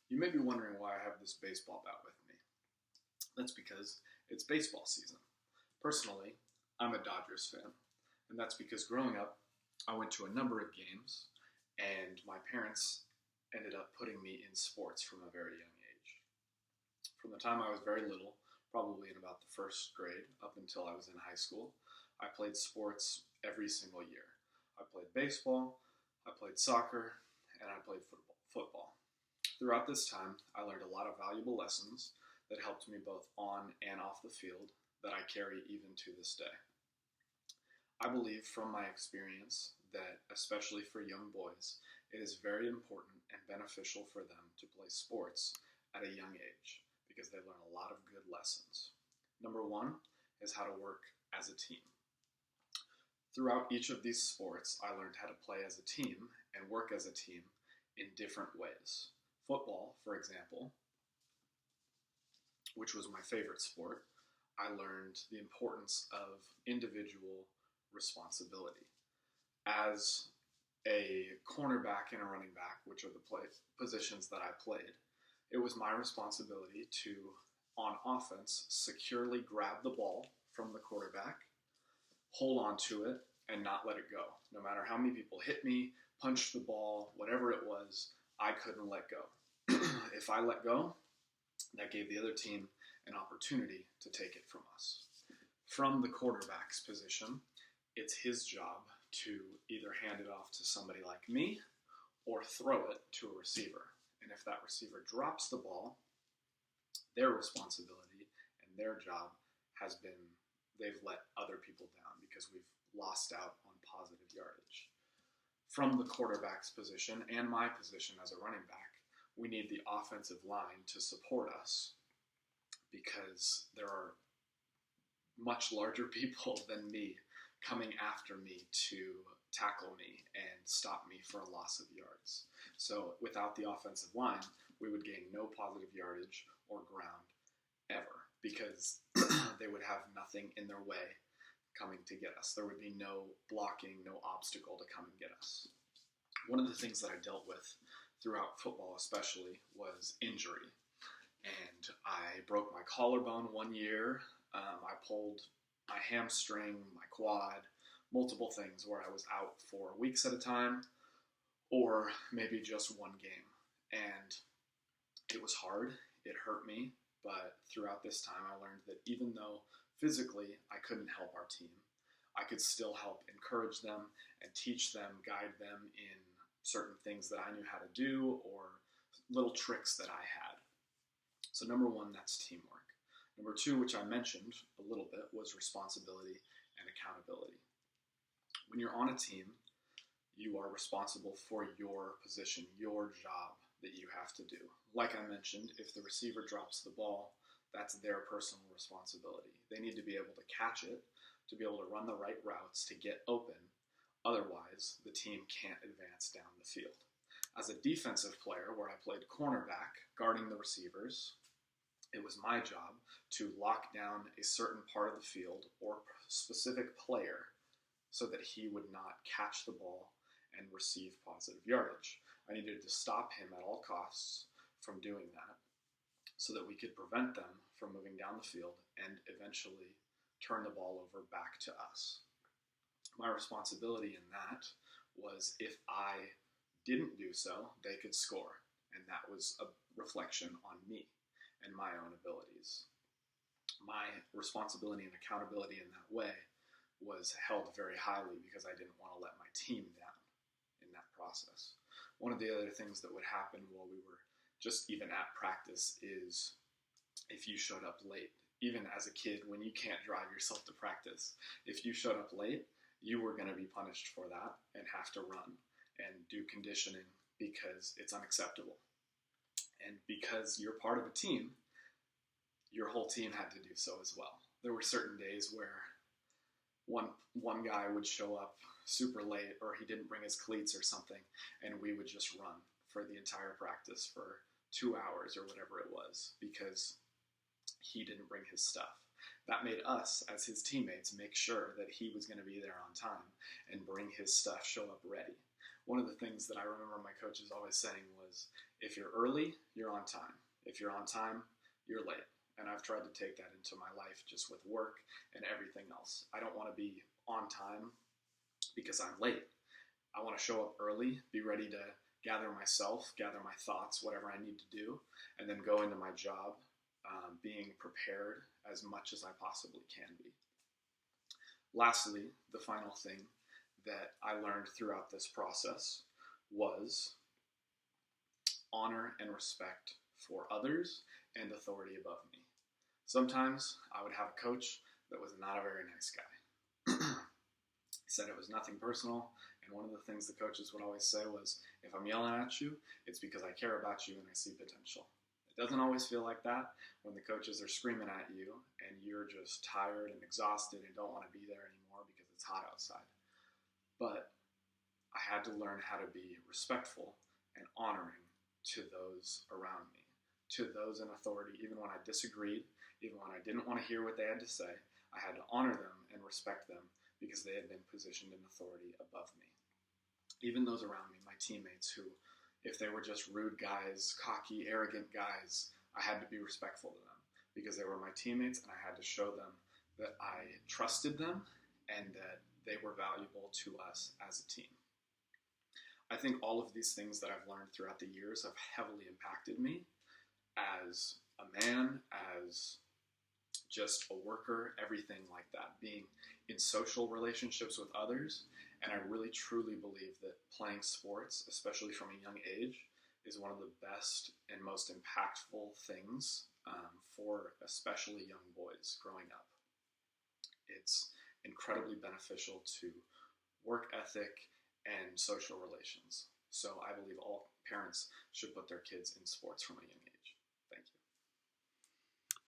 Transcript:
You may be wondering why I have this baseball bat with me. That's because it's baseball season. Personally, I'm a Dodgers fan, and that's because growing up, I went to a number of games, and my parents ended up putting me in sports from a very young age. From the time I was very little, probably in about the first grade up until I was in high school, I played sports every single year. I played baseball, I played soccer, and I played football. Throughout this time, I learned a lot of valuable lessons that helped me both on and off the field that I carry even to this day. I believe from my experience that, especially for young boys, it is very important and beneficial for them to play sports at a young age because they learn a lot of good lessons. Number one is how to work as a team. Throughout each of these sports, I learned how to play as a team and work as a team in different ways. Football, for example, which was my favorite sport, I learned the importance of individual responsibility. As a cornerback and a running back, which are the positions that I played, it was my responsibility to, on offense, securely grab the ball from the quarterback, hold on to it, and not let it go. No matter how many people hit me, punched the ball, whatever it was, I couldn't let go. If I let go, that gave the other team an opportunity to take it from us. From the quarterback's position, it's his job to either hand it off to somebody like me or throw it to a receiver. And if that receiver drops the ball, their responsibility and their job has been they've let other people down because we've lost out on positive yardage. From the quarterback's position and my position as a running back, we need the offensive line to support us because there are much larger people than me coming after me to tackle me and stop me for a loss of yards. So without the offensive line, we would gain no positive yardage or ground ever because they would have nothing in their way coming to get us. There would be no blocking, no obstacle to come and get us. One of the things that I dealt with throughout football especially was injury. And I broke my collarbone one year. I pulled my hamstring, my quad, multiple things where I was out for weeks at a time or maybe just one game. And it was hard. It hurt me. But throughout this time, I learned that even though physically I couldn't help our team, I could still help encourage them and teach them, guide them in certain things that I knew how to do or little tricks that I had. So number one, that's teamwork. Number two, which I mentioned a little bit, was responsibility and accountability. When you're on a team, you are responsible for your position, your job that you have to do. Like I mentioned, if the receiver drops the ball, that's their personal responsibility. They need to be able to catch it, to be able to run the right routes, to get open. Otherwise, the team can't advance down the field. As a defensive player, where I played cornerback, guarding the receivers, it was my job to lock down a certain part of the field or specific player so that he would not catch the ball and receive positive yardage. I needed to stop him at all costs from doing that so that we could prevent them from moving down the field and eventually turn the ball over back to us. My responsibility in that was if I didn't do so, they could score. And that was a reflection on me and my own abilities. My responsibility and accountability in that way was held very highly because I didn't want to let my team down in that process. One of the other things that would happen while we were just even at practice is if you showed up late. Even as a kid, when you can't drive yourself to practice, if you showed up late, you were going to be punished for that and have to run and do conditioning because it's unacceptable. And because you're part of a team, your whole team had to do so as well. There were certain days where one guy would show up super late or he didn't bring his cleats or something, and we would just run for the entire practice for 2 hours or whatever it was because he didn't bring his stuff. That made us, as his teammates, make sure that he was going to be there on time and bring his stuff, show up ready. one of the things that I remember my coaches always saying was, if you're early, you're on time. If you're on time, you're late. And I've tried to take that into my life just with work and everything else. I don't want to be on time because I'm late. I want to show up early, be ready to gather myself, gather my thoughts, whatever I need to do, and then go into my job being prepared as much as I possibly can be. Lastly, the final thing that I learned throughout this process was honor and respect for others and authority above me. Sometimes I would have a coach that was not a very nice guy. He said it was nothing personal, and one of the things the coaches would always say was, if I'm yelling at you, it's because I care about you and I see potential. It doesn't always feel like that when the coaches are screaming at you and you're just tired and exhausted and don't want to be there anymore because it's hot outside. But I had to learn how to be respectful and honoring to those around me, to those in authority, even when I disagreed, even when I didn't want to hear what they had to say. I had to honor them and respect them because they had been positioned in authority above me. Even those around me, my teammates, who, if they were just rude guys, cocky, arrogant guys, I had to be respectful to them because they were my teammates, and I had to show them that I trusted them and that they were valuable to us as a team. I think all of these things that I've learned throughout the years have heavily impacted me as a man, as just a worker, everything like that, being in social relationships with others. And I really truly believe that playing sports, especially from a young age, is one of the best and most impactful things for especially young boys growing up. It's incredibly beneficial to work ethic and social relations. So I believe all parents should put their kids in sports from a young age.